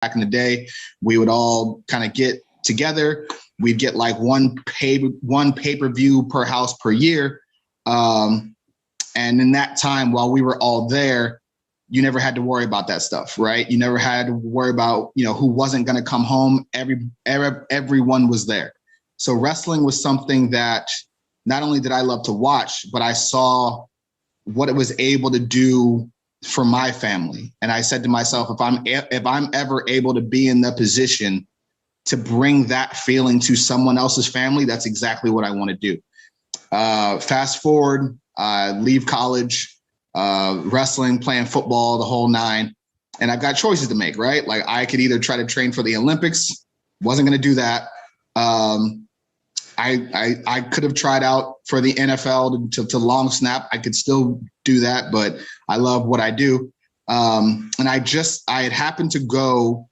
back in the day, we would all kind of get together. We'd get like one pay-per-view per house per year. And in that time, while we were all there, you never had to worry about that stuff, right? You never had to worry about, who wasn't going to come home. Everyone was there. So wrestling was something that not only did I love to watch, but I saw what it was able to do for my family. And I said to myself, if I'm ever able to be in the position to bring that feeling to someone else's family, that's exactly what I want to do. Fast forward, leave college, wrestling, playing football, the whole nine. And I've got choices to make, right? Like I could either try to train for the Olympics, wasn't going to do that. I could have tried out for the NFL to long snap. I could still do that, but I love what I do. And I had happened to go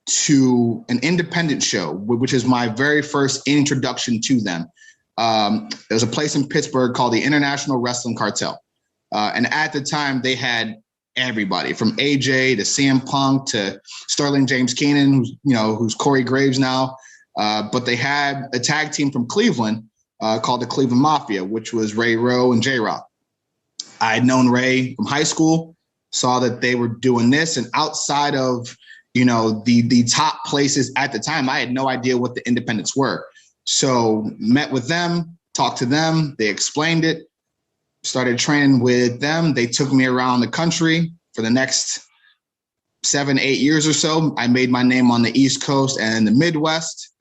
to an independent show, which is my very first introduction to them. There's a place in Pittsburgh called the International Wrestling Cartel. And at the time they had everybody from AJ to CM Punk to Sterling James Keenan, who's Corey Graves now. But they had a tag team from Cleveland called the Cleveland Mafia, which was Ray Rowe and J-Rock. I had known Ray from high school, saw that they were doing this. And outside of, the top places at the time, I had no idea what the independents were. So met with them, talked to them. They explained it, started training with them. They took me around the country for the next 7-8 years or so. I made my name on the East Coast and the Midwest.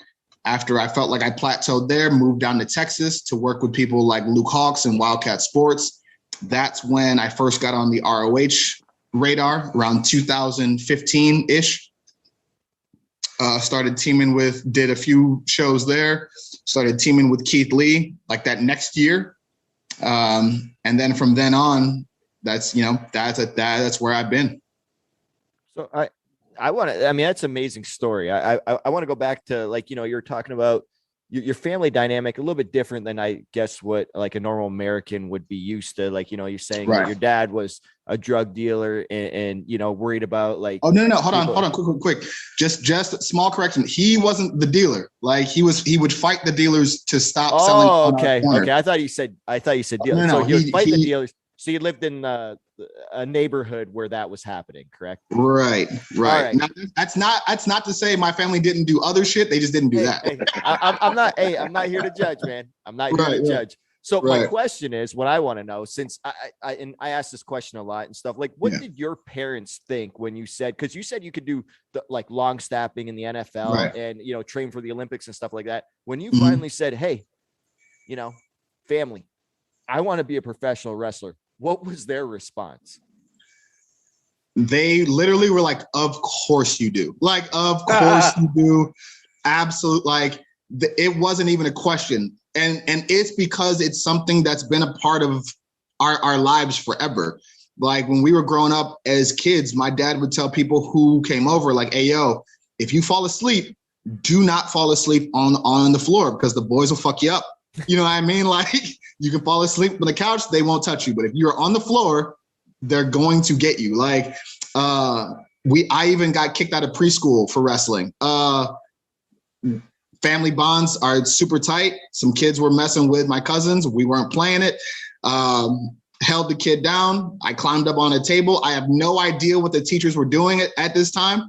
After I felt like I plateaued there, moved down to Texas to work with people like Luke Hawks and Wildcat Sports. That's when I first got on the ROH radar, around 2015-ish. Started teaming did a few shows there, started teaming with Keith Lee like that next year. And then from then on, that's where I've been. So that's an amazing story. I want to go back to you're talking about your family dynamic, a little bit different than I guess what like a normal American would be used to. You're saying right. That your dad was a drug dealer and worried about like. Oh, no. Hold on. Quick. Just a small correction. He wasn't the dealer. Like he would fight the dealers to stop selling. Oh, okay. I thought you said dealer. No, he would fight the dealers. So you lived in a neighborhood where that was happening, correct? Right. Now, that's not to say my family didn't do other shit. They just didn't do that. I'm not here to judge, man. I'm not here to judge. So my question is, what I want to know, since I ask this question a lot and stuff, like what did your parents think when you said, because you said you could do the, like long snapping in the NFL and, train for the Olympics and stuff like that. When you finally said, hey, family, I want to be a professional wrestler. What was their response? They literally were like, of course you do. Like, of course you do. Absolutely. Like it wasn't even a question. And it's because it's something that's been a part of our lives forever. Like when we were growing up as kids, my dad would tell people who came over like, hey, yo, if you fall asleep, do not fall asleep on the floor because the boys will fuck you up. You know what I mean? Like you can fall asleep on the couch, they won't touch you. But if you're on the floor, they're going to get you. Like I even got kicked out of preschool for wrestling. Family bonds are super tight. Some kids were messing with my cousins. We weren't playing it. Held the kid down. I climbed up on a table. I have no idea what the teachers were doing at this time.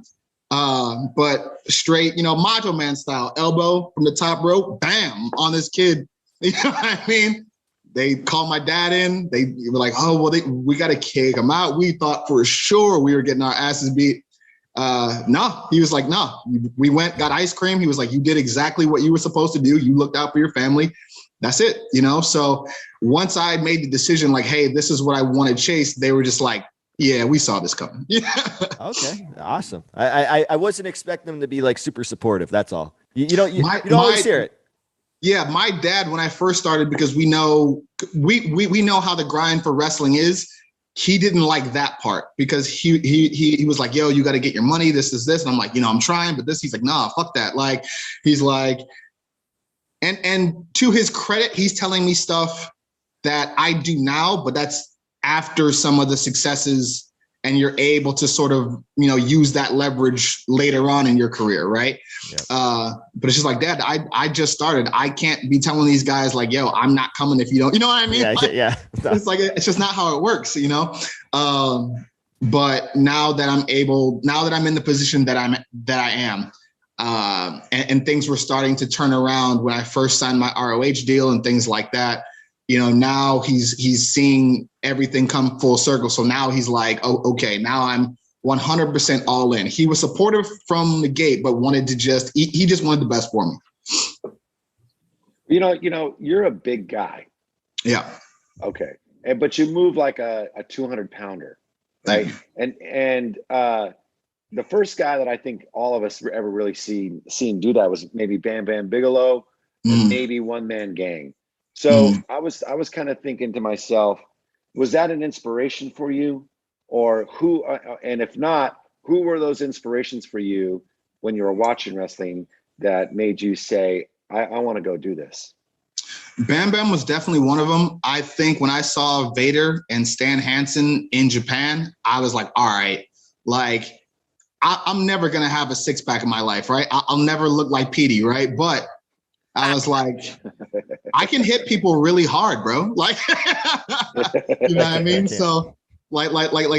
But straight, Macho Man style, elbow from the top rope, bam, on this kid. You know what I mean? They called my dad in. They were like, oh, well, we got to kick him out. We thought for sure we were getting our asses beat. No, he was like, no, we went, got ice cream. He was like, you did exactly what you were supposed to do. You looked out for your family. That's it. So once I made the decision, like, hey, this is what I want to chase, they were just like, yeah, we saw this coming. Okay. Awesome. I wasn't expecting them to be like super supportive. That's all. You don't always hear it. Yeah. My dad, when I first started, because we know how the grind for wrestling is, he didn't like that part because he was like, yo, you got to get your money. This is this. And I'm like, I'm trying, but this, he's like, nah, fuck that. Like, he's like, and to his credit, he's telling me stuff that I do now, but that's after some of the successes and you're able to sort of, use that leverage later on in your career. Right. Yep. But it's just like, Dad, I just started. I can't be telling these guys like, yo, I'm not coming if you don't, you know what I mean? Yeah. Like, yeah. It's like, it's just not how it works, but now that I'm in the position that I am, and things were starting to turn around when I first signed my ROH deal and things like that, now he's seeing everything come full circle. So now he's like, oh, okay, now I'm 100% all in. He was supportive from the gate, but wanted to he just wanted the best for me. You're a big guy. Yeah. Okay. But you move like a 200 pounder. Right. And the first guy that I think all of us ever really seen do that was maybe Bam Bam Bigelow, and maybe One Man Gang. So I was kind of thinking to myself, was that an inspiration for you, or who? And if not, who were those inspirations for you when you were watching wrestling that made you say, I want to go do this? Bam Bam was definitely one of them. I think when I saw Vader and Stan Hansen in Japan, I was like, all right, like I'm never going to have a six pack in my life, right? I'll never look like Petey, right? But I was like, I can hit people really hard, bro. Like, you know what I mean? So like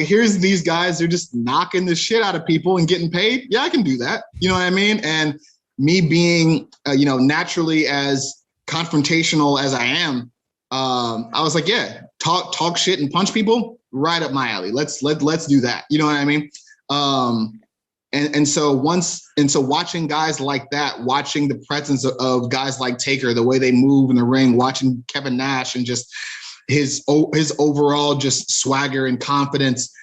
here's these guys, they're just knocking the shit out of people and getting paid. Yeah, I can do that. You know what I mean? And me being, naturally as confrontational as I am, I was like, yeah, talk shit and punch people, right up my alley. Let's do that. You know what I mean? And so watching guys like that, watching the presence of guys like Taker, the way they move in the ring, watching Kevin Nash and just his overall just swagger and confidence,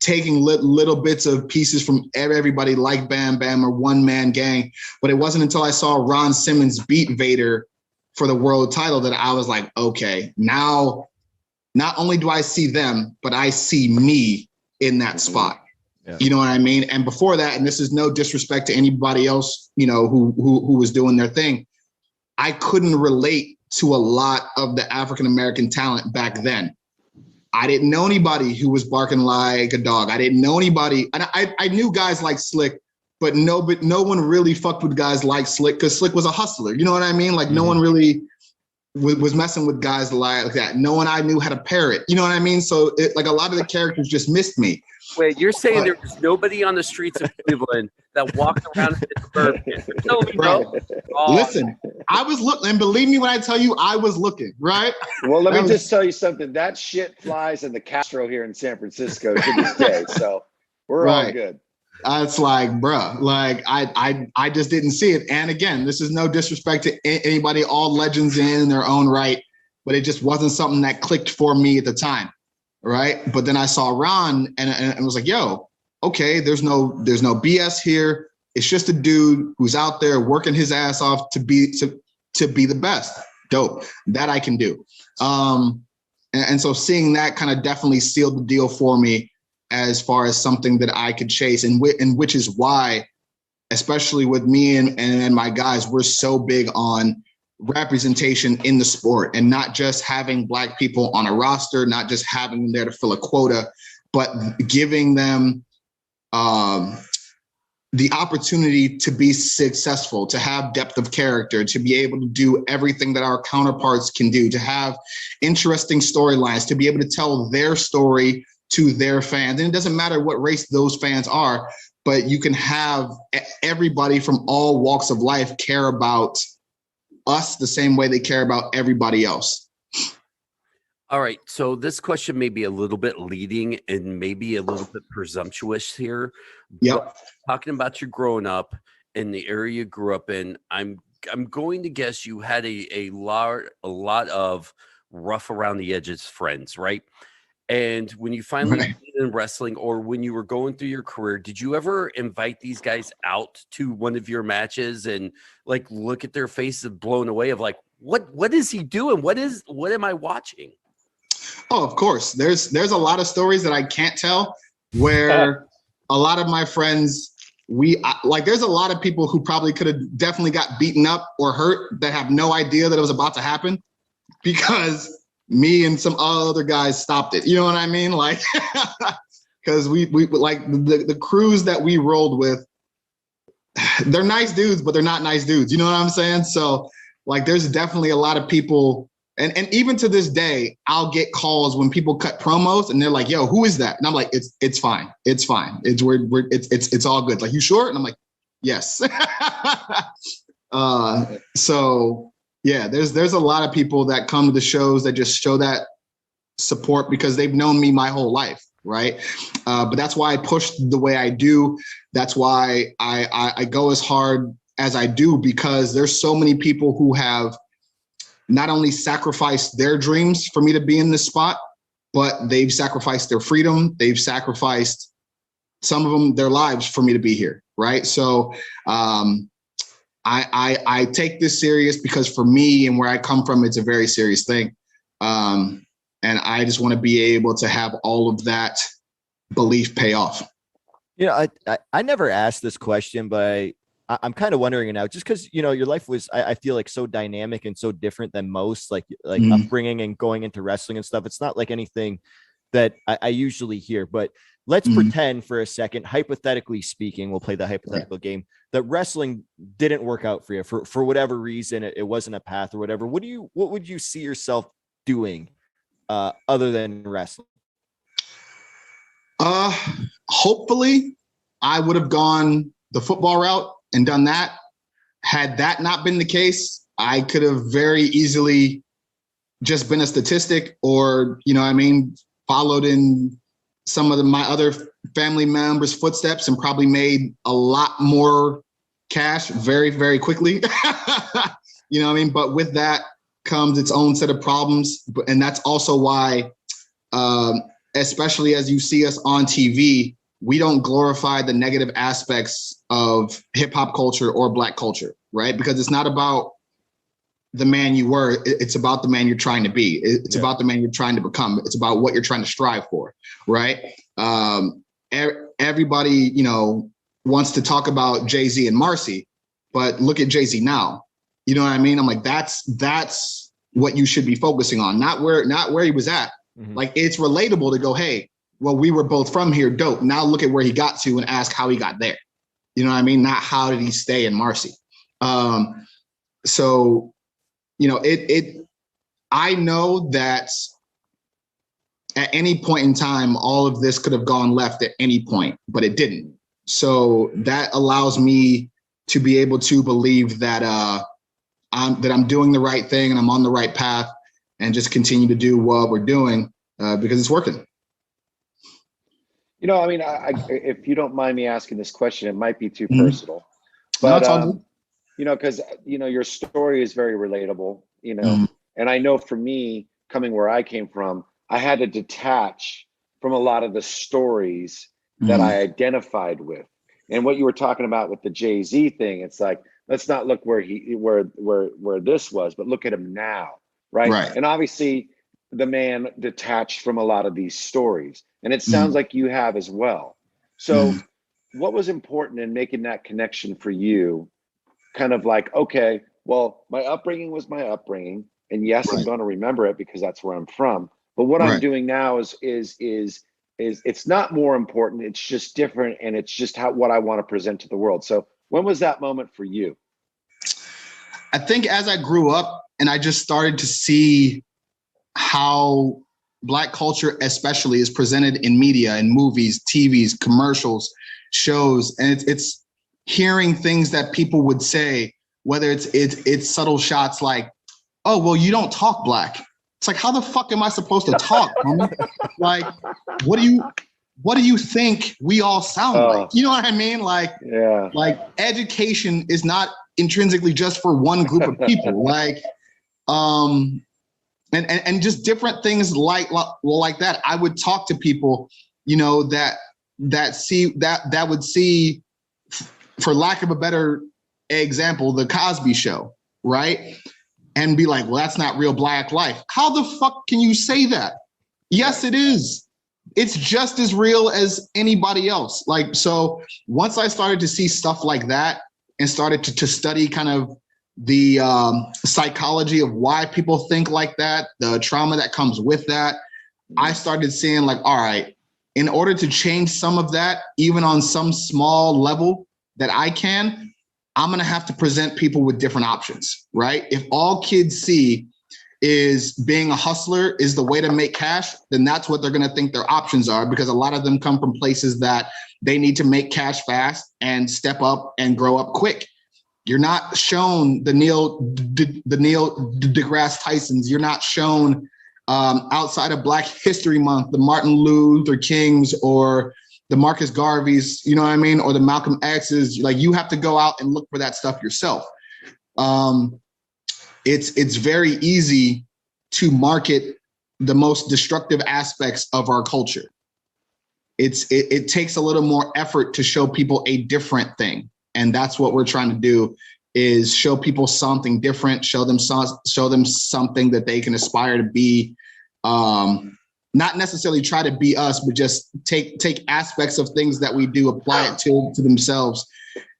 taking little bits of pieces from everybody like Bam Bam or One Man Gang. But it wasn't until I saw Ron Simmons beat Vader for the world title that I was like, okay, now not only do I see them, but I see me in that spot. Yeah. You know what I mean? And before that, and this is no disrespect to anybody else, who was doing their thing, I couldn't relate to a lot of the African-American talent back then. I didn't know anybody who was barking like a dog. I didn't know anybody. And I knew guys like Slick, but no one really fucked with guys like Slick because Slick was a hustler. You know what I mean? Like no one really was messing with guys like that. No one I knew had a parrot. You know what I mean? So like a lot of the characters just missed me. Wait, you're saying there was nobody on the streets of Cleveland that walked around in Pittsburgh? No, no. Oh. Listen, I was looking, and believe me when I tell you, I was looking, right? Well, let me just tell you something. That shit flies in the Castro here in San Francisco to this day. So we're all good. It's like, bruh, like I just didn't see it. And again, this is no disrespect to anybody, all legends in their own right, but it just wasn't something that clicked for me at the time. Right. But then I saw Ron and was like, yo, okay, there's no BS here. It's just a dude who's out there working his ass off to be the best. Dope. That I can do. And so seeing that kind of definitely sealed the deal for me as far as something that I could chase, and which is why, especially with me and my guys, we're so big on representation in the sport and not just having Black people on a roster, not just having them there to fill a quota, but giving them the opportunity to be successful, to have depth of character, to be able to do everything that our counterparts can do, to have interesting storylines, to be able to tell their story to their fans. And it doesn't matter what race those fans are, but you can have everybody from all walks of life care about us the same way they care about everybody else. All right. So this question may be a little bit leading and maybe a little bit presumptuous here. Yep. Talking about you growing up in the area you grew up in, I'm going to guess you had a lot of rough around the edges friends, right? And when you finally Right. in wrestling, or when you were going through your career, did you ever invite these guys out to one of your matches and like look at their faces blown away of like, what is he doing? What am I watching? Oh, of course. There's a lot of stories that I can't tell where a lot of my friends, there's a lot of people who probably could have definitely got beaten up or hurt that have no idea that it was about to happen because me and some other guys stopped it. You know what I mean? Like, because we like the crews that we rolled with, they're nice dudes, but they're not nice dudes. You know what I'm saying? So like, there's definitely a lot of people, and even to this day, I'll get calls when people cut promos and they're like, "Yo, who is that?" And I'm like, "It's fine. It's fine. It's all good." Like, "You sure?" And I'm like, "Yes." So yeah, there's a lot of people that come to the shows that just show that support because they've known me my whole life. Right. But that's why I push the way I do. That's why I go as hard as I do, because there's so many people who have not only sacrificed their dreams for me to be in this spot, but they've sacrificed their freedom. They've sacrificed, some of them, their lives for me to be here. Right. So I take this serious because for me and where I come from, it's a very serious thing. And I just want to be able to have all of that belief pay off. You know, I never asked this question, but I'm kind of wondering now, just because, you know, your life was, I feel like, so dynamic and so different than most, like upbringing and going into wrestling and stuff. It's not like anything that I usually hear, but let's pretend for a second, hypothetically speaking, we'll play the hypothetical game, that wrestling didn't work out for you for whatever reason. It wasn't a path or whatever. What would you see yourself doing other than wrestling? Hopefully I would have gone the football route and done that. Had that not been the case, I could have very easily just been a statistic, or, you know what I mean, followed in some of my other family members' footsteps and probably made a lot more cash very, very quickly. You know what I mean? But with that comes its own set of problems. And that's also why, especially as you see us on TV, we don't glorify the negative aspects of hip hop culture or Black culture, right? Because it's not about the man you were, it's about the man you're trying to be. It's about the man you're trying to become. It's about what you're trying to strive for, right? Everybody, you know, wants to talk about Jay-Z and Marcy, but look at Jay-Z now. You know what I mean? I'm like, that's what you should be focusing on, not where he was at. Mm-hmm. Like, it's relatable to go, hey, well, we were both from here, dope. Now look at where he got to and ask how he got there. You know what I mean? Not how did he stay in Marcy. So, you know, I know that at any point in time, all of this could have gone left at any point, but it didn't. So that allows me to be able to believe that I'm doing the right thing and I'm on the right path, and just continue to do what we're doing because it's working. You know, I mean, if you don't mind me asking this question, it might be too personal, but you know, because, you know, your story is very relatable, you know, and I know for me, coming where I came from, I had to detach from a lot of the stories that I identified with. And what you were talking about with the Jay-Z thing, it's like, let's not look where this was, but look at him now, right? And obviously the man detached from a lot of these stories, and it sounds like you have as well. So what was important in making that connection for you? Kind of like, okay, well, my upbringing was my upbringing, and yes, I'm going to remember it because that's where I'm from. But what I'm doing now is it's not more important. It's just different, and it's just what I want to present to the world. So when was that moment for you? I think as I grew up and I just started to see how Black culture especially is presented in media and movies, TVs, commercials, shows, and it's hearing things that people would say, whether it's subtle shots like, oh, well, you don't talk Black. It's like, how the fuck am I supposed to talk, homie? Like, what do you think we all sound like? You know what I mean? Like, like, education is not intrinsically just for one group of people. Like, and just different things like that. I would talk to people, you know, that would see, for lack of a better example, the Cosby Show, right? And be like, well, that's not real Black life. How the fuck can you say that? Yes, it is. It's just as real as anybody else. Like, so once I started to see stuff like that and started to study kind of the psychology of why people think like that, the trauma that comes with that, I started seeing like, all right, in order to change some of that, even on some small level that I can, I'm going to have to present people with different options, right? If all kids see is being a hustler is the way to make cash, then that's what they're going to think their options are, because a lot of them come from places that they need to make cash fast and step up and grow up quick. You're not shown the Neil deGrasse Tysons. You're not shown outside of Black History Month, the Martin Luther Kings or the Marcus Garveys, you know what I mean? Or the Malcolm X's. Like, you have to go out and look for that stuff yourself. It's very easy to market the most destructive aspects of our culture. It takes a little more effort to show people a different thing. And that's what we're trying to do, is show people something different, show them something that they can aspire to be. Not necessarily try to be us, but just take aspects of things that we do, apply it to themselves,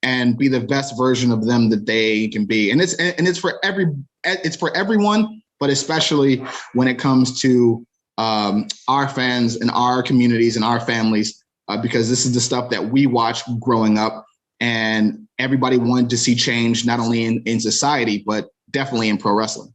and be the best version of them that they can be. And it's for everyone, but especially when it comes to our fans and our communities and our families, because this is the stuff that we watched growing up, and everybody wanted to see change, not only in society, but definitely in pro wrestling.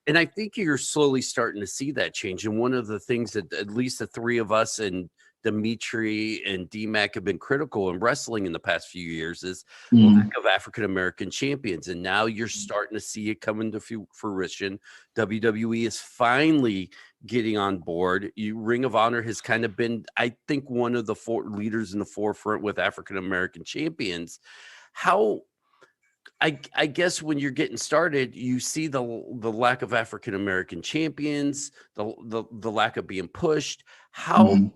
And I think you're slowly starting to see that change. And one of the things that at least the three of us and Dimitri and DMAC have been critical in wrestling in the past few years is lack of African-American champions. And now you're starting to see it come into fruition. WWE is finally getting on board. Ring of Honor has kind of been, I think, one of the leaders in the forefront with African-American champions. How, I guess when you're getting started, you see the lack of African-American champions, the lack of being pushed. How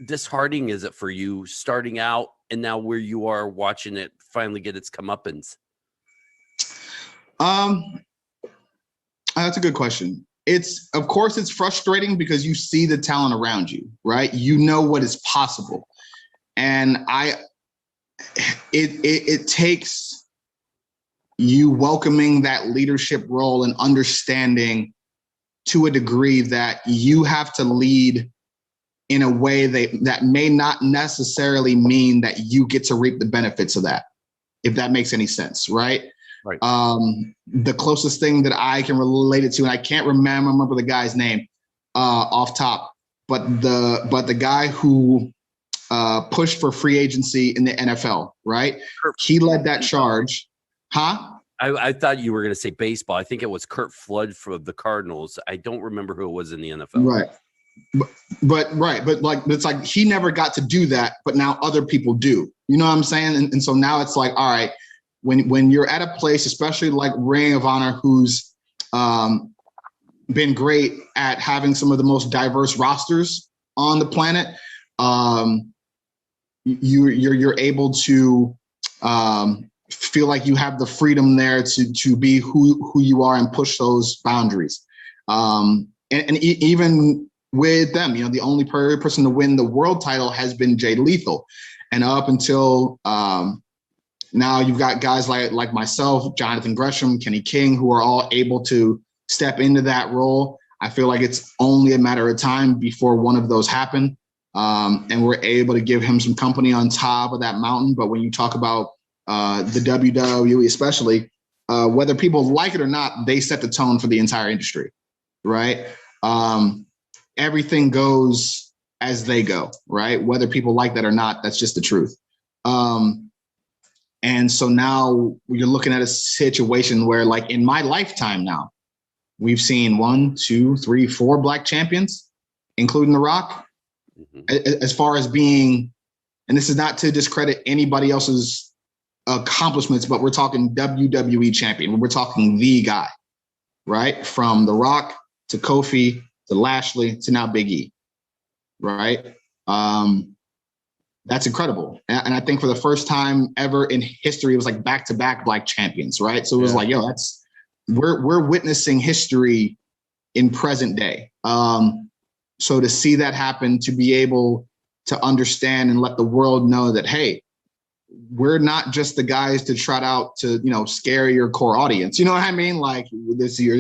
disheartening is it for you starting out and now where you are watching it finally get its comeuppance? That's a good question. Of course it's frustrating because you see the talent around you, right? You know what is possible. And it takes you welcoming that leadership role and understanding to a degree that you have to lead in a way that may not necessarily mean that you get to reap the benefits of that, if that makes any sense, right? Right. The closest thing that I can relate it to, and I can't remember the guy's name off top, but the guy who pushed for free agency in the NFL, right? He led that charge. Huh? I thought you were going to say baseball. I think it was Kurt Flood for the Cardinals. I don't remember who it was in the NFL. Right. But like, it's like he never got to do that, but now other people do. You know what I'm saying? And so now it's like, all right, when you're at a place, especially like Ring of Honor, who's been great at having some of the most diverse rosters on the planet, you're able to feel like you have the freedom there to be who you are and push those boundaries. And even with them, you know, the only person to win the world title has been Jay Lethal. And up until now, you've got guys like myself, Jonathan Gresham, Kenny King, who are all able to step into that role. I feel like it's only a matter of time before one of those happen. And we're able to give him some company on top of that mountain. But when you talk about the WWE especially, whether people like it or not, they set the tone for the entire industry, right? Everything goes as they go, right? Whether people like that or not, that's just the truth. And so now you're looking at a situation where, like, in my lifetime now, we've seen 1, 2, 3, 4 Black champions, including The Rock. As far as being, and this is not to discredit anybody else's accomplishments, but we're talking WWE champion. We're talking the guy, right? From The Rock to Kofi to Lashley to now Big E, right? That's incredible. And I think for the first time ever in history, it was like back-to-back Black champions, right? So it was like, yo, we're witnessing history in present day. So to see that happen, to be able to understand and let the world know that, hey, we're not just the guys to trot out to, you know, scare your core audience. You know what I mean? Like, this year,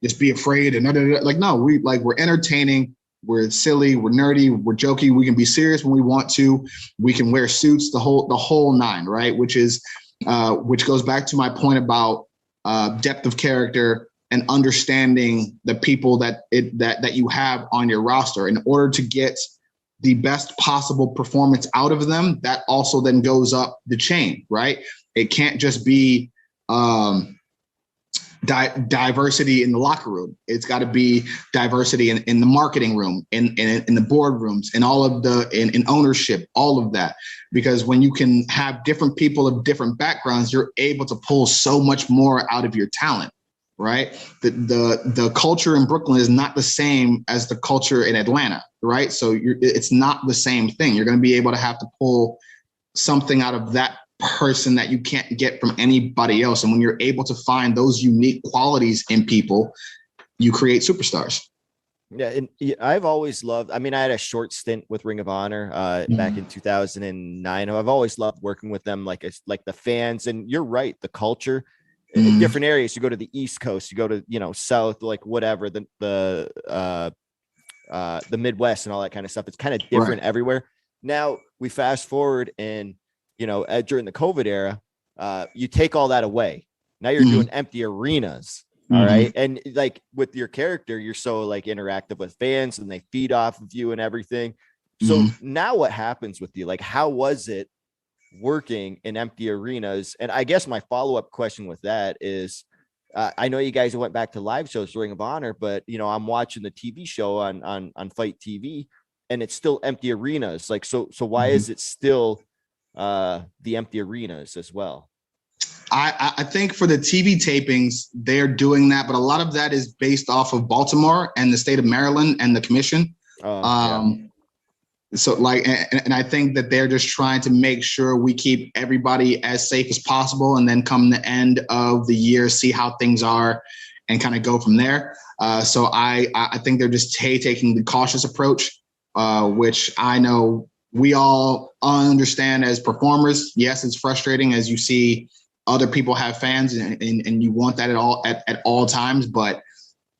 just be afraid and like, no, we're entertaining. we're silly, we're nerdy, we're jokey. We can be serious when we want to. We can wear suits, the whole nine, right? Which goes back to my point about depth of character and understanding the people that you have on your roster in order to get the best possible performance out of them. That also then goes up the chain, right? It can't just be diversity in the locker room. It's got to be diversity in the marketing room, in the boardrooms, in all of in ownership, all of that. Because when you can have different people of different backgrounds, you're able to pull so much more out of your talent, right? The culture in Brooklyn is not the same as the culture in Atlanta, right? So it's not the same thing. You're going to be able to have to pull something out of that person that you can't get from anybody else. And when you're able to find those unique qualities in people, you create superstars. Yeah, and I've always loved, I mean, I had a short stint with Ring of Honor back in 2009. I've always loved working with them, like the fans. And you're right, the culture in different areas. You go to the East Coast, you go to, South, like whatever, the Midwest and all that kind of stuff. It's kind of different everywhere. Now we fast forward and, during the COVID era, you take all that away. Now you're doing empty arenas. All right. And like with your character, you're so like interactive with fans and they feed off of you and everything. So now what happens with you? Like, how was it working in empty arenas? And I guess my follow-up question with that is, I know you guys went back to live shows, Ring of Honor, but I'm watching the TV show on Fight TV and it's still empty arenas. Like, so why is it still the empty arenas as well? I think for the TV tapings, they're doing that, but a lot of that is based off of Baltimore and the state of Maryland and the commission. So like, and I think that they're just trying to make sure we keep everybody as safe as possible. And then come the end of the year, see how things are and kind of go from there. So I think they're just taking the cautious approach, which I know we all understand as performers. Yes, it's frustrating as you see other people have fans and you want that at all times, but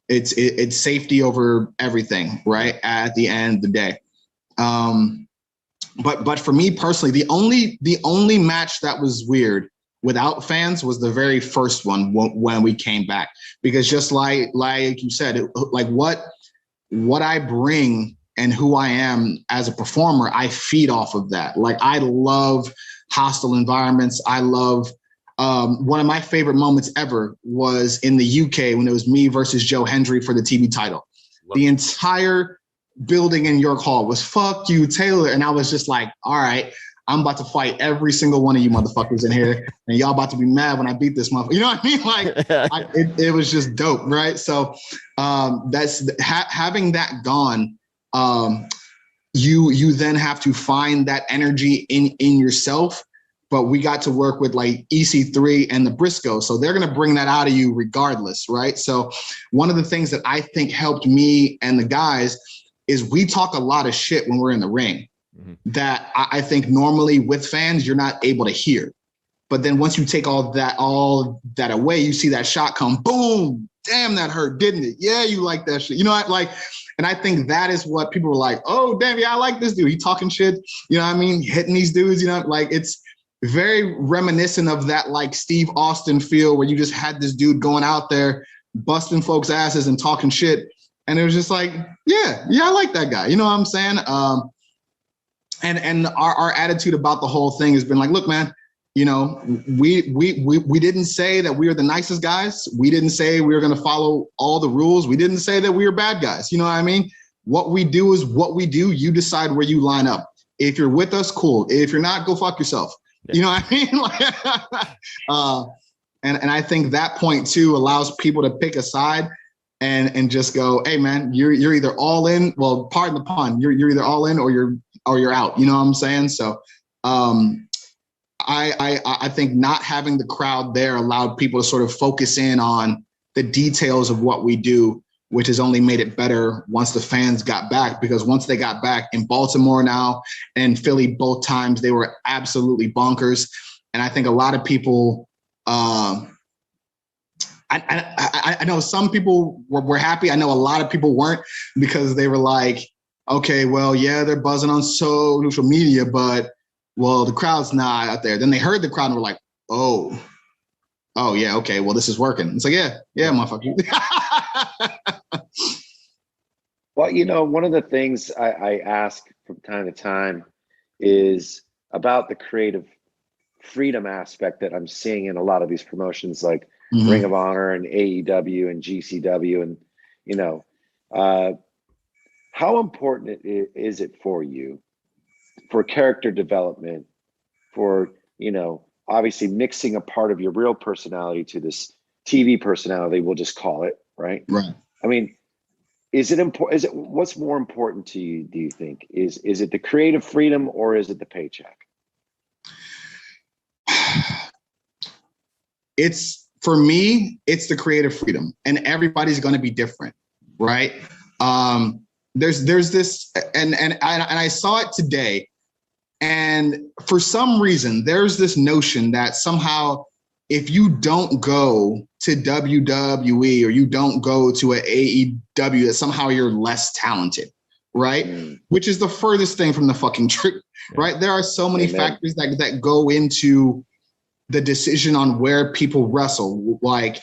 it's safety over everything, right? At the end of the day. But for me personally, the only match that was weird without fans was the very first one when we came back, because just like you said, like what I bring and who I am as a performer, I feed off of that. Like I love hostile environments. I love one of my favorite moments ever was in the UK when it was me versus Joe Hendry for the TV title. The entire building in York Hall was "fuck you, Taylor," and I was just like, all right, I'm about to fight every single one of you motherfuckers in here, and y'all about to be mad when I beat this motherfucker. You know what I mean? Like, it was just dope, right? So that's having that gone. You then have to find that energy in yourself. But we got to work with like EC3 and the Briscoe. So they're going to bring that out of you regardless, right? So one of the things that I think helped me and the guys is we talk a lot of shit when we're in the ring that I think normally with fans, you're not able to hear. But then once you take all that away, you see that shot come, boom, damn, that hurt, didn't it? Yeah, you like that shit. And I think that is what people were like, oh, damn, yeah, I like this dude. He talking shit, you know what I mean? Hitting these dudes, it's very reminiscent of that like Steve Austin feel where you just had this dude going out there busting folks' asses and talking shit. And it was just like, yeah, I like that guy. You know what I'm saying? And our attitude about the whole thing has been like, look, man, we didn't say that we were the nicest guys. We didn't say we were going to follow all the rules. We didn't say that we were bad guys. You know what I mean? What we do is what we do. You decide where you line up. If you're with us, cool. If you're not, go fuck yourself. You know what I mean? And I think that point too allows people to pick a side and just go, hey man, you're either all in. Well, pardon the pun. You're either all in or you're out. You know what I'm saying? So I think not having the crowd there allowed people to sort of focus in on the details of what we do, which has only made it better once the fans got back, because once they got back in Baltimore now and Philly, both times they were absolutely bonkers. And I think a lot of people, I know some people were happy. I know a lot of people weren't, because they were like, okay, well, yeah, they're buzzing on social media, but well, the crowd's not out there. Then they heard the crowd and were like, oh, yeah, okay, well, this is working. It's like, yeah, motherfucker. Well, one of the things I ask from time to time is about the creative freedom aspect that I'm seeing in a lot of these promotions like Ring of Honor and AEW and GCW. And, how important is it for you for character development, for, obviously mixing a part of your real personality to this TV personality, we'll just call it, right? Right. I mean, is it important? What's more important to you, do you think? Is it the creative freedom or is it the paycheck? For me, it's the creative freedom, and everybody's going to be different, right? There's this, and I saw it today, and for some reason, there's this notion that somehow if you don't go to WWE or you don't go to an AEW, that somehow you're less talented, right? Which is the furthest thing from the fucking truth, right? There are so many factors that go into the decision on where people wrestle, like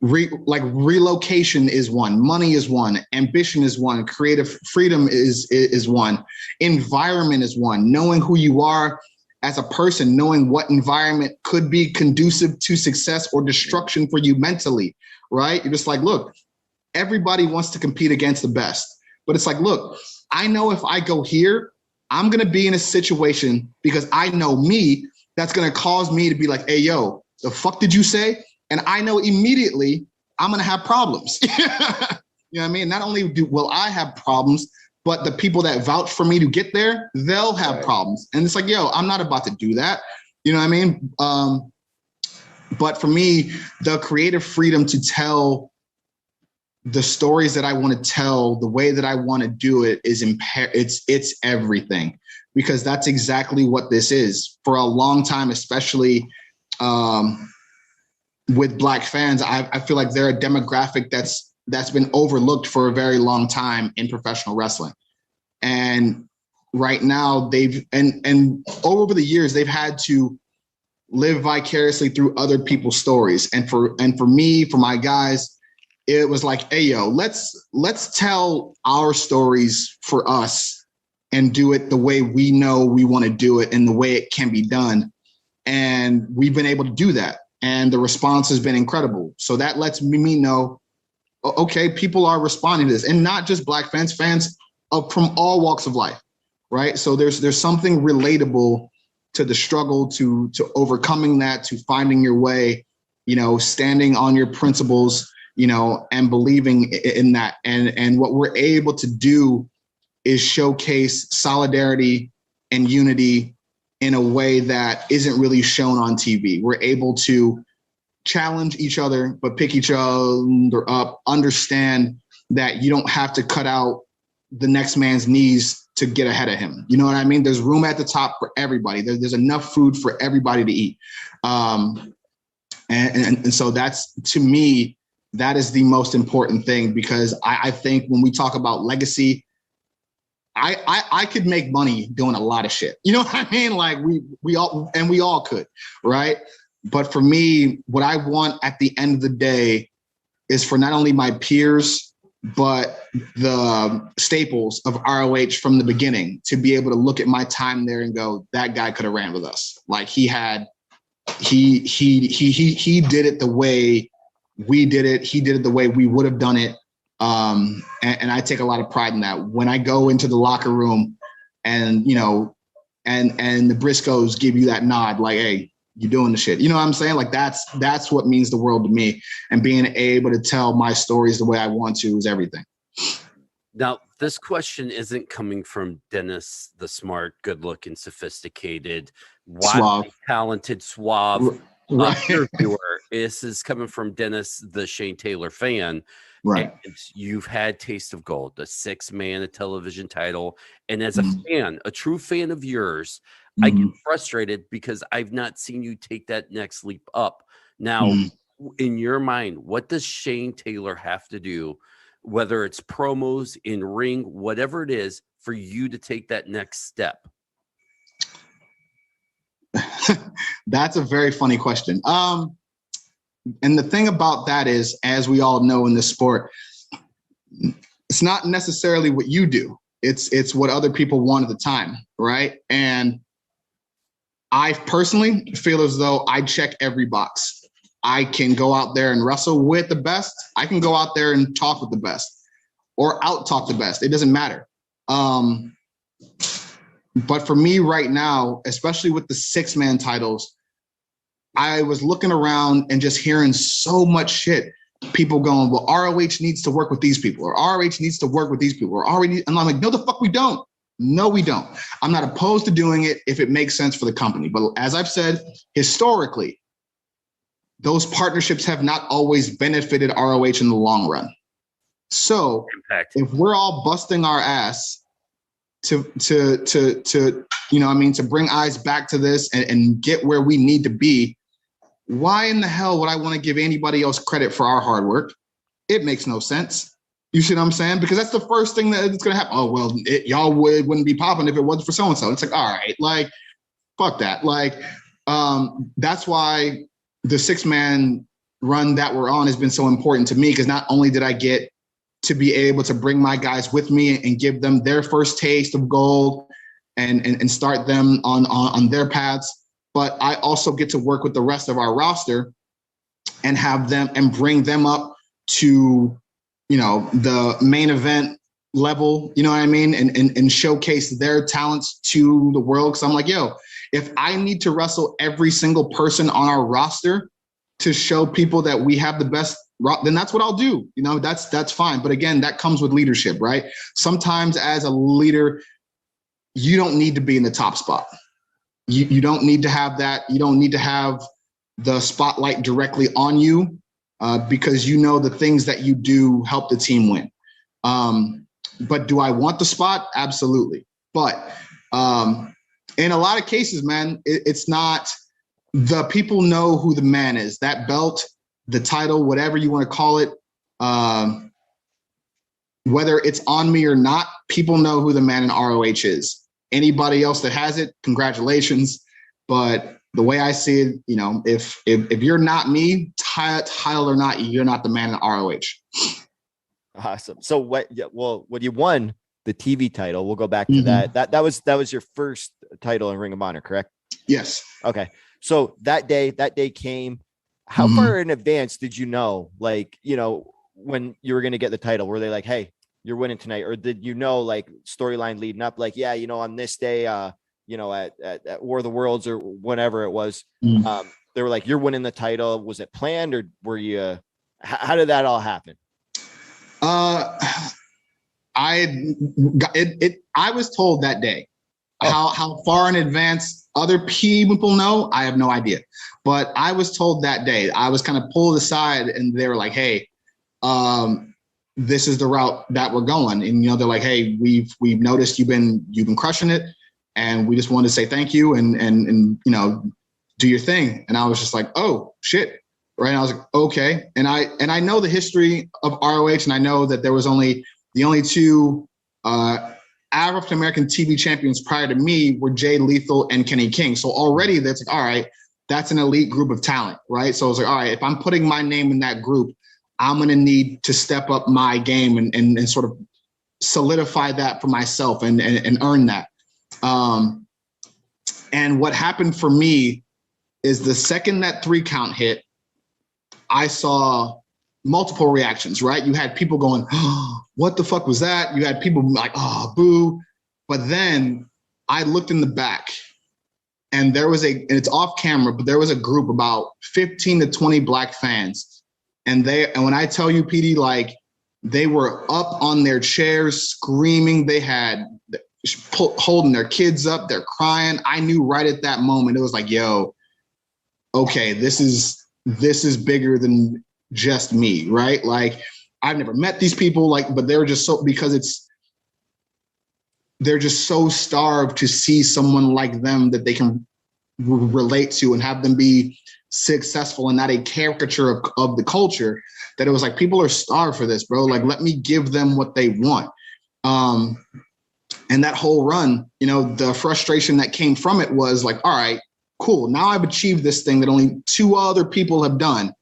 relocation is one, money is one, ambition is one, creative freedom is one, environment is one, knowing who you are as a person, knowing what environment could be conducive to success or destruction for you mentally, right? You're just like, look, everybody wants to compete against the best, but it's like, look, I know if I go here, I'm going to be in a situation because I know me, that's going to cause me to be like, hey, yo, the fuck did you say? And I know immediately I'm going to have problems. You know what I mean? Not only will I have problems, but the people that vouch for me to get there, they'll have problems. And it's like, yo, I'm not about to do that. You know what I mean? But for me, the creative freedom to tell the stories that I want to tell, the way that I want to do it is it's everything. Because that's exactly what this is. For a long time, especially with Black fans, I feel like they're a demographic that's been overlooked for a very long time in professional wrestling. And right now, and over the years, they've had to live vicariously through other people's stories. And for me, for my guys, it was like, hey, yo, let's tell our stories for us and do it the way we know we want to do it and the way it can be done. And we've been able to do that. And the response has been incredible. So that lets me know, okay, people are responding to this, and not just Black fans from all walks of life, right? So there's something relatable to the struggle, to overcoming that, to finding your way, standing on your principles, and believing in that. And what we're able to do is showcase solidarity and unity in a way that isn't really shown on TV. We're able to challenge each other, but pick each other up, understand that you don't have to cut out the next man's knees to get ahead of him. You know what I mean? There's room at the top for everybody. There's enough food for everybody to eat. And so that's, to me, that is the most important thing, because I think when we talk about legacy, I could make money doing a lot of shit. You know what I mean? Like we all could, right? But for me, what I want at the end of the day is for not only my peers, but the staples of ROH from the beginning to be able to look at my time there and go, that guy could have ran with us. Like he did it the way we did it. He did it the way we would have done it. And I take a lot of pride in that. When I go into the locker room and, and the Briscoes give you that nod, like, hey, you're doing the shit. You know what I'm saying? Like that's what means the world to me. And being able to tell my stories the way I want to is everything. Now, this question isn't coming from Dennis, the smart, good-looking, sophisticated, Suave, talented, suave viewer. This is coming from Dennis, the Shane Taylor fan. Right. And you've had Taste of Gold, the 6-man, a television title. And as a fan, a true fan of yours, I get frustrated because I've not seen you take that next leap up. Now, in your mind, what does Shane Taylor have to do whether it's promos, in ring, whatever it is, for you to take that next step? That's a very funny question. And the thing about that is, as we all know in this sport, it's not necessarily what you do. It's what other people want at the time, right? And I personally feel as though I check every box. I can go out there and wrestle with the best. I can go out there and talk with the best or out-talk the best. It doesn't matter. But for me right now, especially with the 6-man titles, I was looking around and just hearing so much shit. People going, well, ROH needs to work with these people, or ROH needs to work with these people, or and I'm like, no, the fuck we don't. No, we don't. I'm not opposed to doing it if it makes sense for the company. But as I've said, historically, those partnerships have not always benefited ROH in the long run. So if we're all busting our ass to bring eyes back to this and get where we need to be, why in the hell would I want to give anybody else credit for our hard work? It makes no sense. You see what I'm saying? Because that's the first thing that's going to happen. Oh, well, y'all wouldn't be popping if it wasn't for so-and-so. It's like, all right, like, fuck that. Like, that's why the 6-man run that we're on has been so important to me, because not only did I get to be able to bring my guys with me and give them their first taste of gold and start them on their paths, but I also get to work with the rest of our roster and have them and bring them up to, the main event level, you know what I mean? And showcase their talents to the world. Cause I'm like, yo, if I need to wrestle every single person on our roster to show people that we have the best, then that's what I'll do. That's fine. But again, that comes with leadership, right? Sometimes as a leader, you don't need to be in the top spot. You don't need to have that. You don't need to have the spotlight directly on you because the things that you do help the team win. But do I want the spot? Absolutely. But in a lot of cases, man, it's not. The people know who the man is. That belt, the title, whatever you want to call it, whether it's on me or not, people know who the man in ROH is. Anybody else that has it, congratulations. But the way I see it, if you're not me, title or not, you're not the man in ROH. Awesome. So when you won the TV title, we'll go back to that. That was your first title in Ring of Honor, correct? Yes. Okay. So that day came. How far in advance did you know, when you were going to get the title? Were they like, hey, you're winning tonight? Or did storyline leading up, on this day, at War of the Worlds or whenever it was, they were like, you're winning the title. Was it planned, or were you, how did that all happen? I was told that day. How far in advance other people know, I have no idea. But I was told that day. I was kind of pulled aside, and they were like, "Hey, this is the route that we're going." And they're like, "Hey, we've noticed you've been crushing it, and we just wanted to say thank you and do your thing." And I was just like, "Oh shit." Right. And I was like, okay. And I know the history of ROH, and I know that there was the only two African-American TV champions prior to me were Jay Lethal and Kenny King. So already that's like, all right, that's an elite group of talent, right? So I was like, all right, if I'm putting my name in that group, I'm going to need to step up my game and sort of solidify that for myself and earn that. And what happened for me is the second that 3 count hit, I saw multiple reactions, right? You had people going, oh, what the fuck was that? You had people like, oh, boo. But then I looked in the back, and and it's off camera, but there was a group about 15 to 20 black fans. And when I tell you, PD, they were up on their chairs screaming. They had holding their kids up. They're crying. I knew right at that moment, it was like, yo, okay, this is bigger than just me, right? I've never met these people, but they're just they're just so starved to see someone like them that they can relate to and have them be successful and not a caricature of the culture, that it was like, people are starved for this, bro. Like, let me give them what they want. And that whole run, you know, the frustration that came from it was like, all right, cool. Now I've achieved this thing that only 2 other people have done,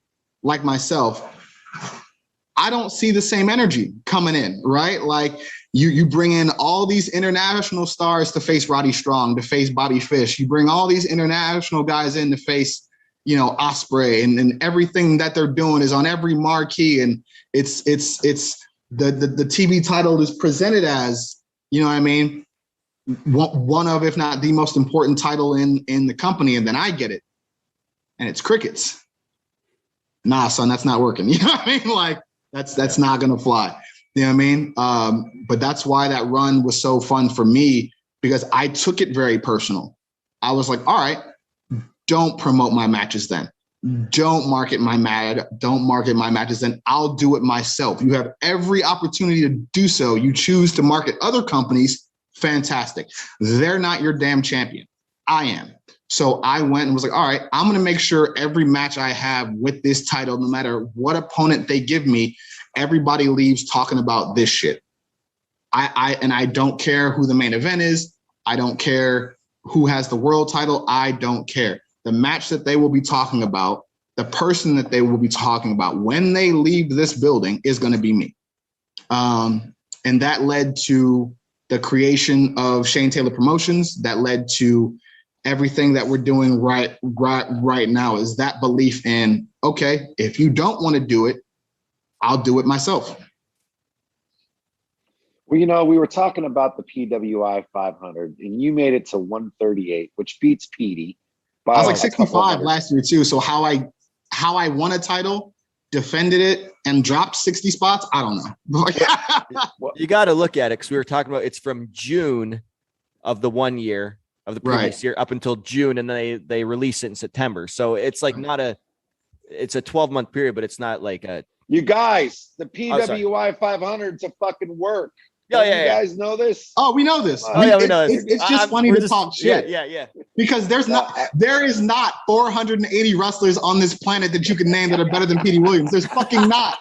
like myself. I don't see the same energy coming in, right? Like you bring in all these international stars to face Roddy Strong, to face Bobby Fish. You bring all these international guys in to face, you know, Osprey, and everything that they're doing is on every marquee. And it's the TV title is presented as, you know what I mean, one of, if not the most important title in the company. And then I get it, and it's crickets. Nah, son, that's not working. You know what I mean? Like, that's not gonna fly. You know what I mean? But that's why that run was so fun for me, because I took it very personal. I was like, all right, don't promote my matches then. Don't market my matches then. I'll do it myself. You have every opportunity to do so. You choose to market other companies, fantastic. They're not your damn champion. I am. So I went and was like, all right, I'm going to make sure every match I have with this title, no matter what opponent they give me, everybody leaves talking about this shit. I don't care who the main event is. I don't care who has the world title. I don't care. The match that they will be talking about, the person that they will be talking about when they leave this building is going to be me. And that led to the creation of Shane Taylor Promotions. That led to everything that we're doing right now, is that belief in, okay, if you don't want to do it, I'll do it myself. Well, you know, we were talking about the PWI 500, and you made it to 138, which beats Petey. I was like 65 last year too. So how I won a title, defended it, and dropped 60 spots, I don't know. You got to look at it, because we were talking about, it's from June of the 1 year of the previous year up until June, and then they release it in September. So it's like it's a 12-month period, but it's not like a. You guys, the PWI 500 is a fucking work. You guys know this? Oh, we know this. We know this. It's just funny to talk shit. Yeah. Because there is not 480 wrestlers on this planet that you can name that are better than Petey Williams. There's fucking not.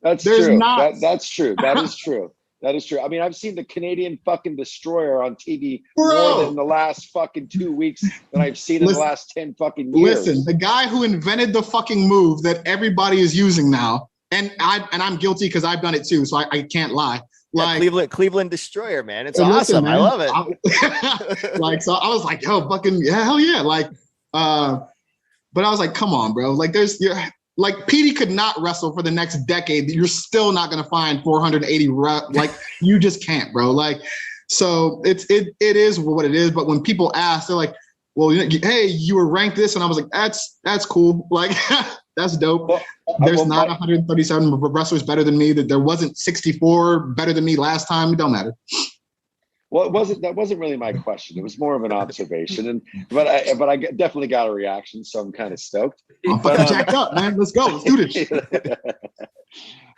There's true. Not. That's true. That is true. That is true. I mean, I've seen the Canadian fucking Destroyer on TV more than the last fucking 2 weeks than I've seen in the last 10 fucking years. Listen, the guy who invented the fucking move that everybody is using now, and I'm guilty because I've done it too, so I can't lie. Like Cleveland Destroyer, man. It's awesome. Man, I love it. Like, so I was like, yo, fucking yeah, hell yeah. Like, but I was like, come on, bro. Like, like Petey could not wrestle for the next decade. You're still not going to find 480 like, you just can't, bro. Like, so it is what it is. But when people ask, they're like, well, hey, you were ranked this, and I was like, that's cool. Like, that's dope. There's not 137 wrestlers better than me. That there wasn't 64 better than me last time. It don't matter. Well, that wasn't really my question. It was more of an observation, but I definitely got a reaction, so I'm kind of stoked. I'm fucking jacked up, man. Let's go. Let's do this.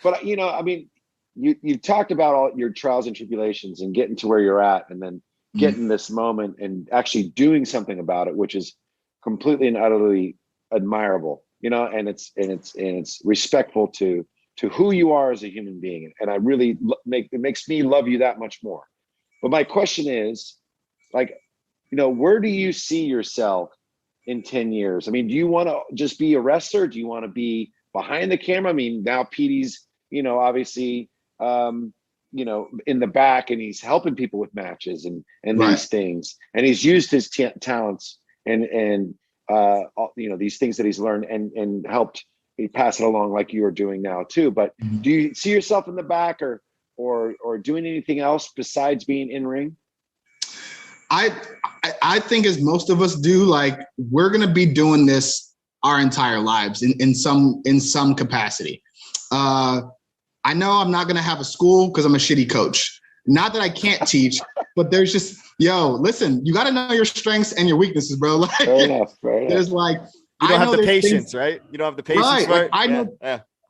But you know, I mean, you talked about all your trials and tribulations and getting to where you're at, and then getting this moment and actually doing something about it, which is completely and utterly admirable. You know, and it's respectful to who you are as a human being, and I really it makes me love you that much more. But my question is, like, you know, where do you see yourself in 10 years? I mean, do you want to just be a wrestler? Do you want to be behind the camera? I mean, now Petey's, you know, obviously, you know, in the back, and he's helping people with matches and these things, and he's used his talents and you know, these things that he's learned and helped pass it along like you are doing now too. But do you see yourself in the back or doing anything else besides being in ring? I think, as most of us do, like, we're gonna be doing this our entire lives in some capacity. I know I'm not gonna have a school because I'm a shitty coach. Not that I can't teach, but there's just, listen, you got to know your strengths and your weaknesses, bro. Like, fair enough. There's like, you don't have the patience, right? You don't have the patience. Right. Like,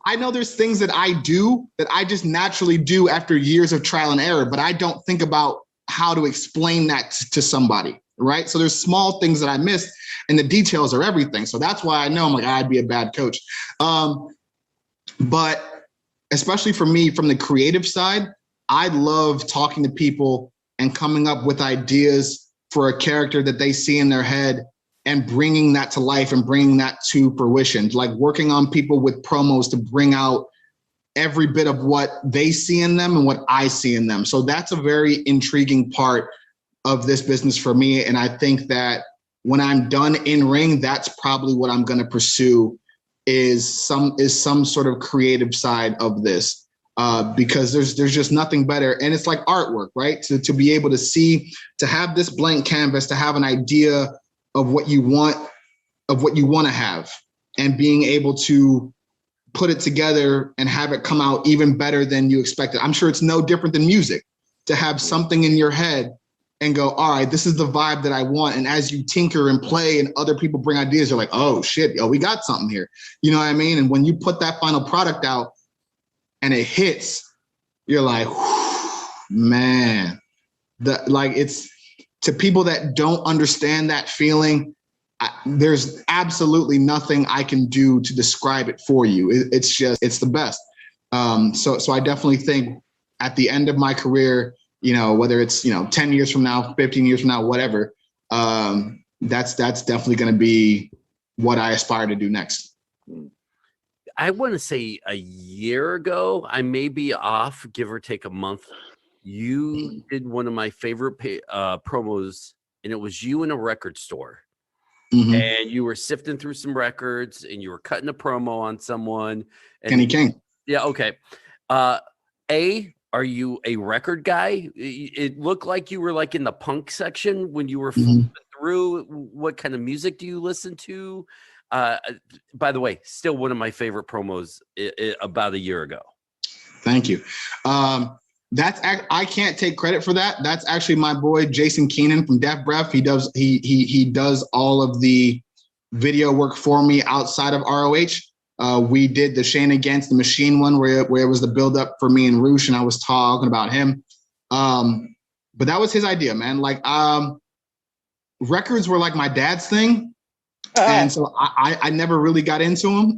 I know there's things that I do that I just naturally do after years of trial and error, but I don't think about how to explain that to somebody. right? So there's small things that I missed, and the details are everything. So that's why I know I'm like, I'd be a bad coach. But especially for me, from the creative side, I love talking to people and coming up with ideas for a character that they see in their head and bringing that to life and bringing that to fruition, like working on people with promos to bring out every bit of what they see in them and what I see in them. So that's a very intriguing part of this business for me. And I think that when I'm done in ring, that's probably what I'm going to pursue is some sort of creative side of this, because there's just nothing better. And it's like artwork, right? To be able to see, to have this blank canvas, to have an idea of what you want to have, and being able to put it together and have it come out even better than you expected. I'm sure it's no different than music, to have something in your head and go, all right, this is the vibe that I want. And as you tinker and play and other people bring ideas, you're like, oh shit, we got something here. You know what I mean? And when you put that final product out and it hits, you're like, man, it's to people that don't understand that feeling. There's absolutely nothing I can do to describe it for you. It's the best. So I definitely think at the end of my career, whether it's, 10 years from now, 15 years from now, whatever, that's definitely going to be what I aspire to do next. I want to say a year ago, I may be off, give or take a month. You did one of my favorite promos, and it was you in a record store. Mm-hmm. And you were sifting through some records and you were cutting a promo on someone. And Kenny King. Yeah. Okay. Are you a record guy? It looked like you were like in the punk section when you were flipping through. What kind of music do you listen to? By the way, still one of my favorite promos about a year ago. Thank you. I can't take credit for that. That's actually my boy Jason Keenan from Def Breath. He does all of the video work for me outside of ROH. We did the Shane Against the Machine one where it was the buildup for me and Roosh, and I was talking about him. But that was his idea, man. Like records were like my dad's thing, and so I never really got into them,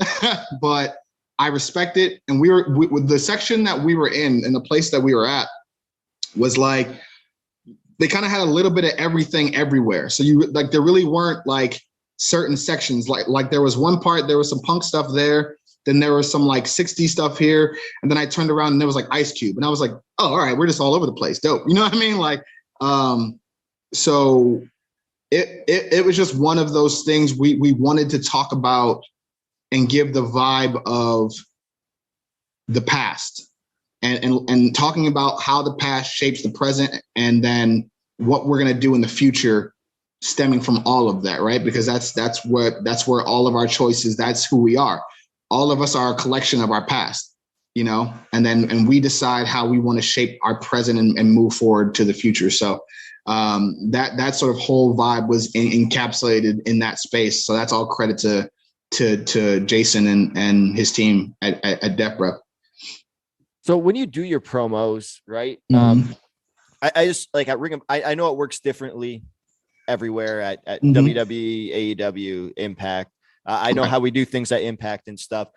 but I respect it. And with the section that we were in and the place that we were at was like, they kind of had a little bit of everything everywhere. So there really weren't like certain sections. Like there was one part, there was some punk stuff there. Then there was some like 60s stuff here. And then I turned around and there was like Ice Cube. And I was like, oh, all right, we're just all over the place. Dope. You know what I mean? Like, so it was just one of those things we wanted to talk about and give the vibe of the past and talking about how the past shapes the present and then what we're going to do in the future stemming from all of that, right? Because that's where all of our choices, that's who we are. All of us are a collection of our past, and we decide how we want to shape our present and move forward to the future. So that sort of whole vibe was encapsulated in that space. So that's all credit to Jason and his team at Def Breath. So when you do your promos, right? I just like at Ring. I know it works differently everywhere at WWE, AEW, Impact. I know how we do things at Impact and stuff.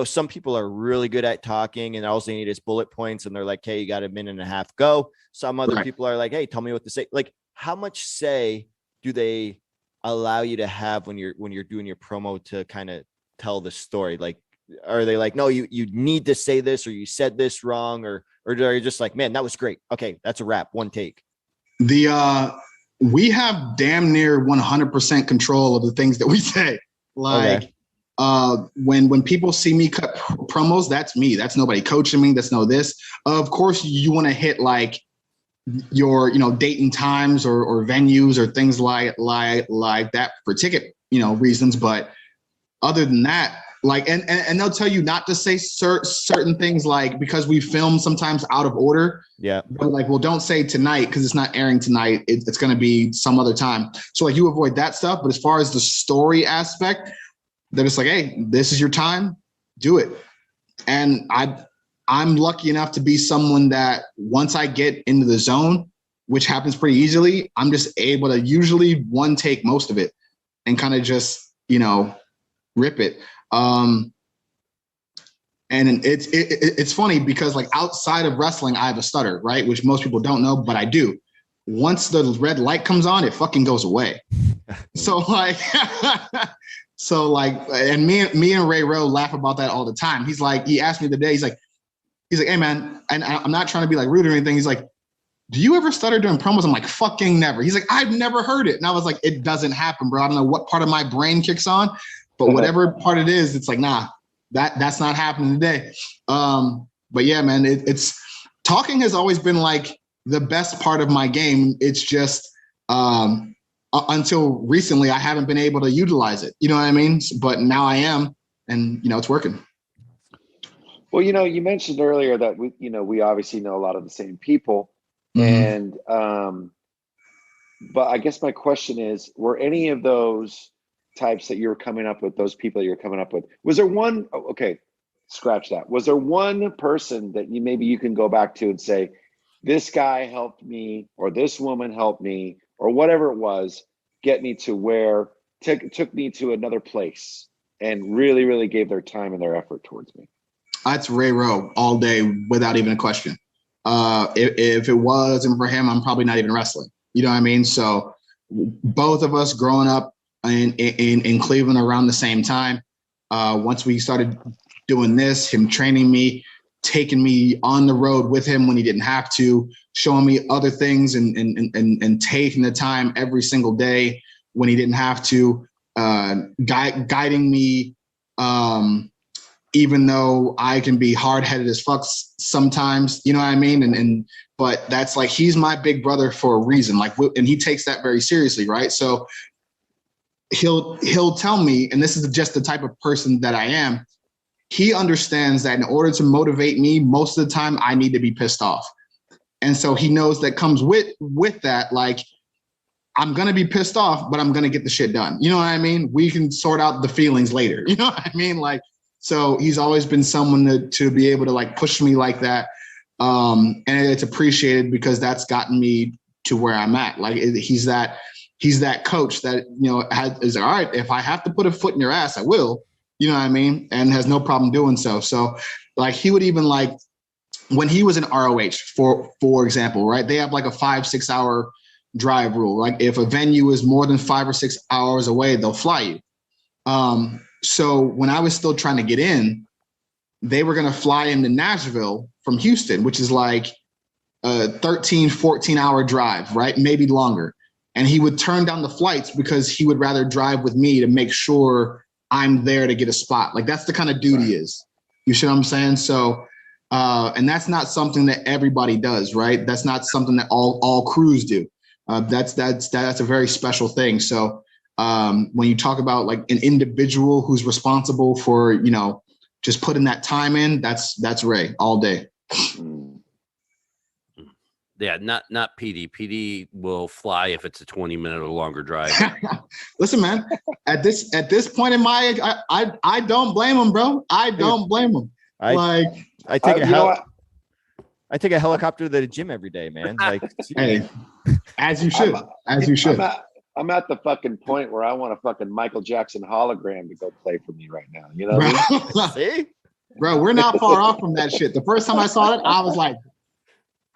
Some people are really good at talking and all they need is bullet points and they're like, hey, you got a minute and a half, go. Some other people are like, hey, tell me what to say. Like, how much say do they allow you to have when you're doing your promo to kind of tell the story? Like, are they like, no, you need to say this, or you said this wrong, or are you just like, man, that was great. Okay, that's a wrap. One take. We have damn near 100% control of the things that we say. Like, when people see me cut promos, that's me. That's nobody coaching me. That's no this. Of course, you want to hit like your date and times or venues or things like that for ticket reasons. But other than that, like and they'll tell you not to say certain things, like because we film sometimes out of order. Yeah. But like, well, don't say tonight because it's not airing tonight. It's going to be some other time. So like you avoid that stuff. But as far as the story aspect, they're just like, hey, this is your time, do it. And I'm lucky enough to be someone that once I get into the zone, which happens pretty easily, I'm just able to usually one take most of it and kind of just, rip it. And it's funny because like outside of wrestling, I have a stutter, right? Which most people don't know, but I do. Once the red light comes on, it fucking goes away. So like, and me and Ray Rowe laugh about that all the time. He's like, he asked me the day, he's like, hey man, and I'm not trying to be like rude or anything. He's like, do you ever stutter during promos? I'm like, fucking never. He's like, I've never heard it. And I was like, it doesn't happen, bro. I don't know what part of my brain kicks on, but whatever part it is, it's like, nah, that's not happening today. But yeah, man, it's talking has always been like the best part of my game. It's just until recently, I haven't been able to utilize it. You know what I mean? But now I am, and it's working. Well, you mentioned earlier that we obviously know a lot of the same people, and but I guess my question is, were any of those types that you're coming up with, those people that you're coming up with, was there one? Okay, scratch that. Was there one person that you can go back to and say, this guy helped me, or this woman helped me, or whatever it was, get me to where took me to another place, and really, really gave their time and their effort towards me? That's Ray Rowe all day without even a question. If it wasn't for him, I'm probably not even wrestling. You know what I mean? So both of us growing up in Cleveland around the same time, once we started doing this, him training me, taking me on the road with him when he didn't have to, showing me other things and taking the time every single day when he didn't have to, guiding me, even though I can be hard-headed as fuck sometimes, you know what I mean? But that's like, he's my big brother for a reason, like, and he takes that very seriously, right? So he'll tell me, and this is just the type of person that I am, he understands that in order to motivate me, most of the time I need to be pissed off. And so he knows that comes with that, like, I'm going to be pissed off, but I'm going to get the shit done. You know what I mean? We can sort out the feelings later. You know what I mean? Like, so he's always been someone to be able to like push me like that. And it's appreciated because that's gotten me to where I'm at. Like he's that coach that, is all right. If I have to put a foot in your ass, I will, you know what I mean? And has no problem doing so. So like, he would even like, when he was in ROH, for example, right? They have like a 5-6 hour drive rule. Like if a venue is more than 5 or 6 hours away, they'll fly you. So when I was still trying to get in, they were going to fly into Nashville from Houston, which is like a 13, 14 hour drive, right? Maybe longer. And he would turn down the flights because he would rather drive with me to make sure I'm there to get a spot. Like that's the kind of dude he is. You see what I'm saying? So, and that's not something that everybody does, right? That's not something that all crews do. That's a very special thing. So when you talk about like an individual who's responsible for, just putting that time in, that's Ray all day. Yeah, not PD. PD will fly if it's a 20-minute or longer drive. Listen, man, at this point in my age, I don't blame him, bro. I don't blame him. I take a helicopter to the gym every day, man. Like, hey, as you should. I'm at the fucking point where I want a fucking Michael Jackson hologram to go play for me right now. You know what I mean? See? Bro, we're not far off from that shit. The first time I saw it, I was like,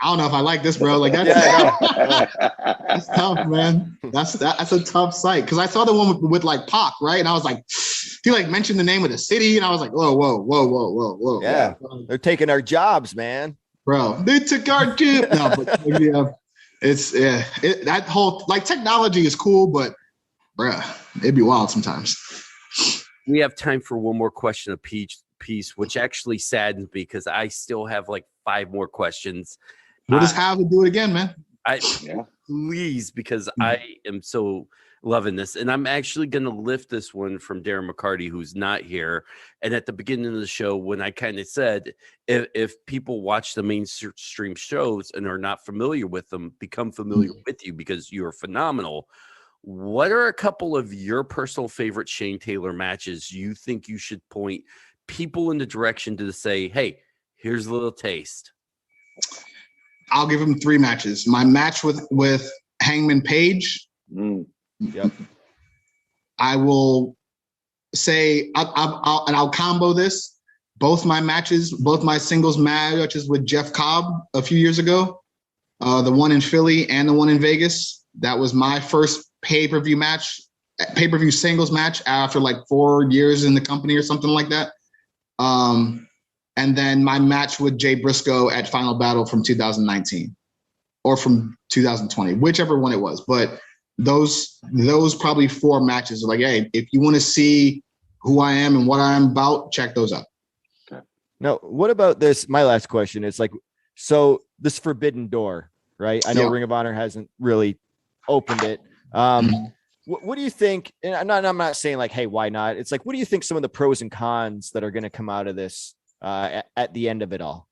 I don't know if I like this, bro. Like that's tough, man. That's a tough sight. Cause I saw the one with like Pac, right? And I was like, he like mentioned the name of the city, and I was like, whoa. Yeah, they're taking our jobs, man. Bro, they took our job. No, but yeah, that whole like technology is cool, but bro, it'd be wild sometimes. We have time for one more question a piece, which actually saddens me because I still have like 5 more questions. We'll just have to do it again, man. Please, because I am so loving this. And I'm actually going to lift this one from Darren McCarty, who's not here. And at the beginning of the show, when I kind of said, if people watch the mainstream shows and are not familiar with them, become familiar with you because you're phenomenal. What are a couple of your personal favorite Shane Taylor matches you think you should point people in the direction to say, hey, here's a little taste? I'll give him 3 matches. My match with Hangman Page. Yep. I will say I'll combo this. Both my singles matches with Jeff Cobb a few years ago, the one in Philly and the one in Vegas. That was my first pay-per-view singles match after like 4 years in the company or something like that. And then my match with Jay Briscoe at Final Battle from 2019 or from 2020, whichever one it was. But those probably 4 matches are like, hey, if you want to see who I am and what I'm about, check those out. Okay. Now, what about this? My last question is like, so this forbidden door, right? I know Ring of Honor hasn't really opened it. What do you think? And I'm not saying like, hey, why not? It's like, what do you think some of the pros and cons that are going to come out of this at the end of it all?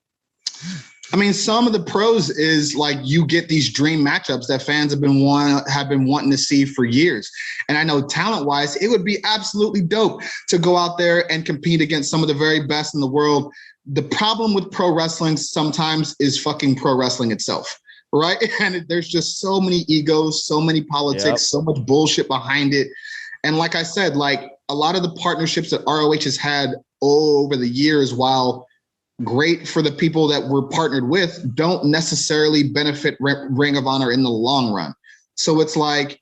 I mean, some of the pros is like you get these dream matchups that fans have been wanting to see for years. And I know talent-wise, it would be absolutely dope to go out there and compete against some of the very best in the world. The problem with pro wrestling sometimes is fucking pro wrestling itself, right? And there's just so many egos, so many politics, so much bullshit behind it. And like I said, like a lot of the partnerships that ROH has had over the years, while great for the people that we're partnered with, don't necessarily benefit Ring of Honor in the long run. So it's like,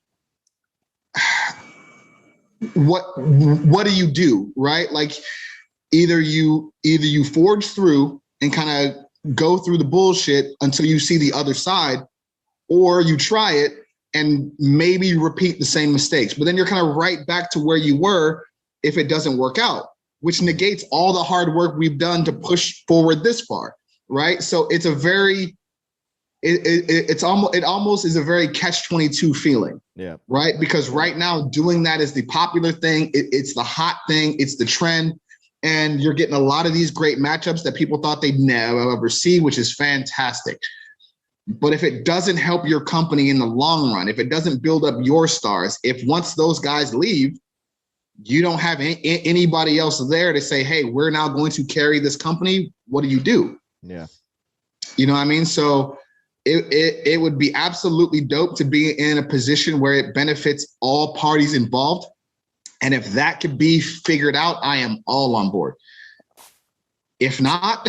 what do you do, right? Like either you forge through and kind of go through the bullshit until you see the other side, or you try it and maybe repeat the same mistakes, but then you're kind of right back to where you were if it doesn't work out, which negates all the hard work we've done to push forward this far, right? So it's a very, it almost is a very catch-22 feeling, right? Because right now doing that is the popular thing. It's the hot thing. It's the trend. And you're getting a lot of these great matchups that people thought they'd never ever see, which is fantastic. But if it doesn't help your company in the long run, if it doesn't build up your stars, if once those guys leave, you don't have anybody else there to say, hey, we're now going to carry this company. What do you do? Yeah. You know what I mean? So it would be absolutely dope to be in a position where it benefits all parties involved. And if that could be figured out, I am all on board. If not,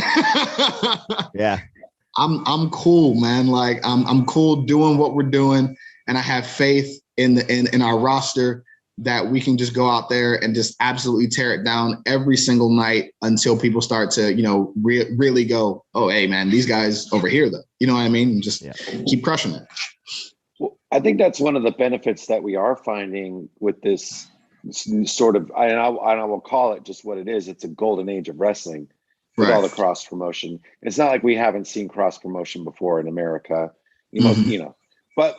I'm cool, man. Like I'm cool doing what we're doing. And I have faith in our roster that we can just go out there and just absolutely tear it down every single night until people start to, really go, oh, hey, man, these guys over here, though. You know what I mean? Just keep crushing it. Well, I think that's one of the benefits that we are finding with this sort of, and I will call it just what it is. It's a golden age of wrestling with all the cross promotion. It's not like we haven't seen cross promotion before in America, but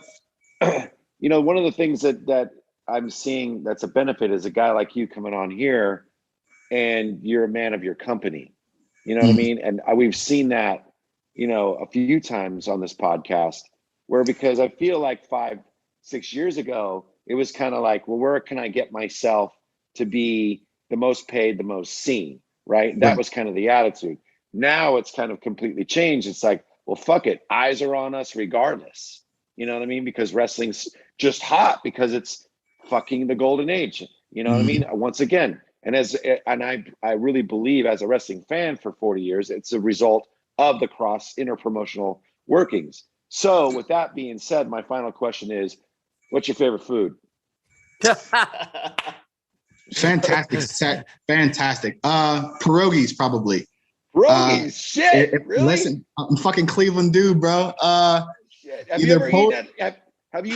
one of the things that I'm seeing that's a benefit is a guy like you coming on here and you're a man of your company. You know what I mean? And we've seen that, a few times on this podcast where, because I feel like 5-6 years ago, it was kind of like, well, where can I get myself to be the most paid, the most seen, right? That was kind of the attitude. Now it's kind of completely changed. It's like, well, fuck it. Eyes are on us regardless. You know what I mean? Because wrestling's just hot because it's fucking the golden age. You know what I mean? Once again, and I really believe as a wrestling fan for 40 years, it's a result of the cross interpromotional workings. So with that being said, my final question is, what's your favorite food? Fantastic. Pierogies, probably. Pierogies, shit. Really? Listen, I'm fucking Cleveland dude, bro. Shit. Have you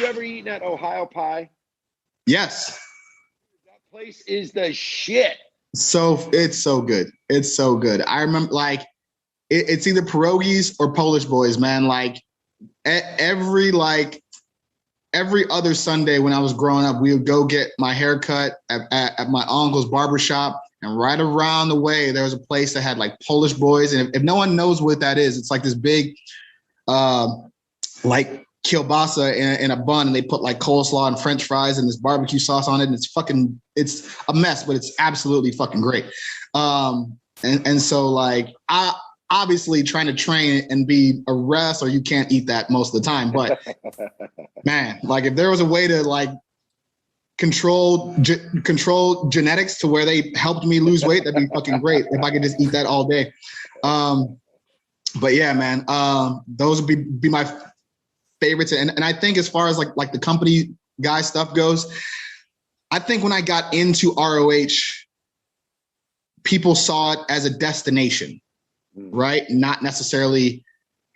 ever eaten at Ohio Pie? Yes. That place is the shit. So it's so good. It's so good. I remember it's either pierogies or Polish boys, man. Like every other Sunday when I was growing up, we would go get my hair cut at my uncle's barbershop. And right around the way, there was a place that had like Polish boys. And if no one knows what that is, it's like this big, like kielbasa in a bun, and they put like coleslaw and French fries and this barbecue sauce on it. And it's a mess, but it's absolutely fucking great. And so like, obviously trying to train and be a wrestler, you can't eat that most of the time. But man, like if there was a way to like control genetics to where they helped me lose weight, that'd be fucking great. If I could just eat that all day. But yeah, man, those would be my favorites. And I think as far as like the company guy stuff goes, I think when I got into ROH, people saw it as a destination, right? Not necessarily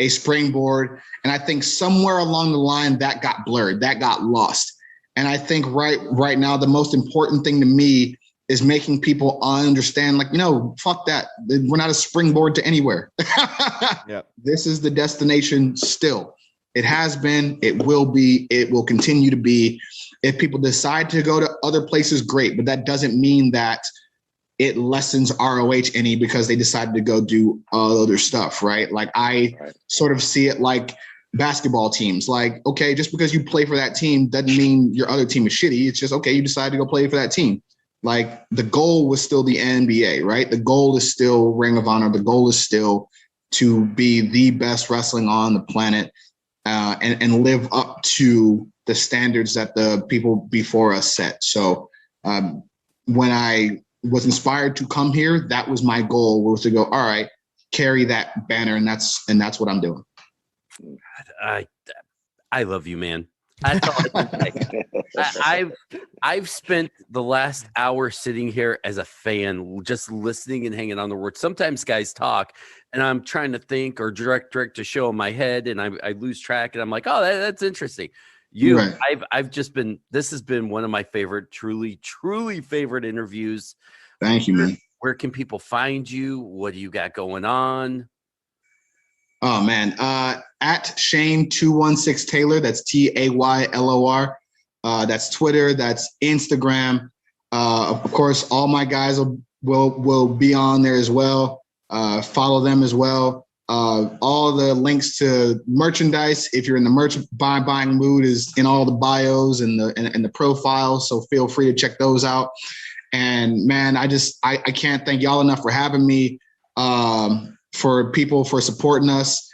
a springboard. And I think somewhere along the line that got blurred, that got lost. And I think right now, the most important thing to me is making people understand, like, fuck that. We're not a springboard to anywhere. Yeah. This is the destination still. It has been, it will be, it will continue to be. If people decide to go to other places, great. But that doesn't mean that it lessens ROH any because they decided to go do other stuff, right? Like I sort of see it like basketball teams. Like, okay, just because you play for that team doesn't mean your other team is shitty. It's just, okay, you decided to go play for that team. Like the goal was still the NBA, right? The goal is still Ring of Honor. The goal is still to be the best wrestling on the planet and live up to the standards that the people before us set. So when I was inspired to come here, that was my goal, was to go, all right, carry that banner. And that's what I'm doing. I love you, man. That's all I can say. I've spent the last hour sitting here as a fan, just listening and hanging on the words. Sometimes guys talk, and I'm trying to think or direct a show in my head, and I lose track, and I'm like, oh, that's interesting. Right. I've just been. This has been one of my favorite, truly favorite interviews. Thank you, man. Where can people find you? What do you got going on? Oh man, at Shane216 Taylor. That's Taylor. That's Twitter. That's Instagram. Of course, all my guys will be on there as well. Follow them as well. All the links to merchandise, if you're in the merch buying mood, is in all the bios and the profiles. So feel free to check those out. And man, I can't thank y'all enough for having me. For people for supporting us,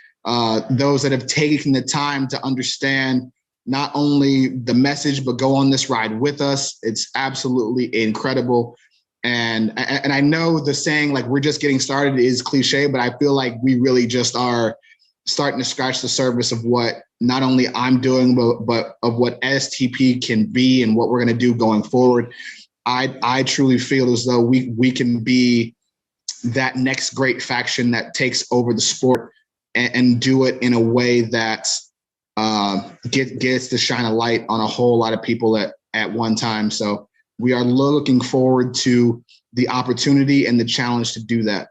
those that have taken the time to understand not only the message, but go on this ride with us. It's absolutely incredible. And I know the saying, like, we're just getting started is cliche, but I feel like we really just are starting to scratch the surface of what not only I'm doing, but of what STP can be and what we're going to do going forward. I truly feel as though we can be that next great faction that takes over the sport and do it in a way that gets to shine a light on a whole lot of people at one time. So we are looking forward to the opportunity and the challenge to do that.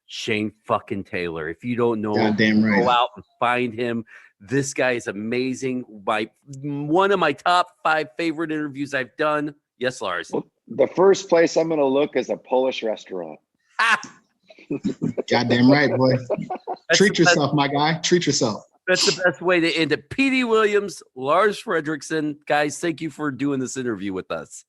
Shane fucking Taylor. If you don't know him, right. Go out and find him. This guy is amazing. One of my top 5 favorite interviews I've done. Yes, Lars. Well, the first place I'm going to look is a Polish restaurant. Goddamn right, boy. Treat yourself, my guy. Treat yourself. That's the best way to end it. Petey Williams, Lars Fredrickson. Guys, thank you for doing this interview with us.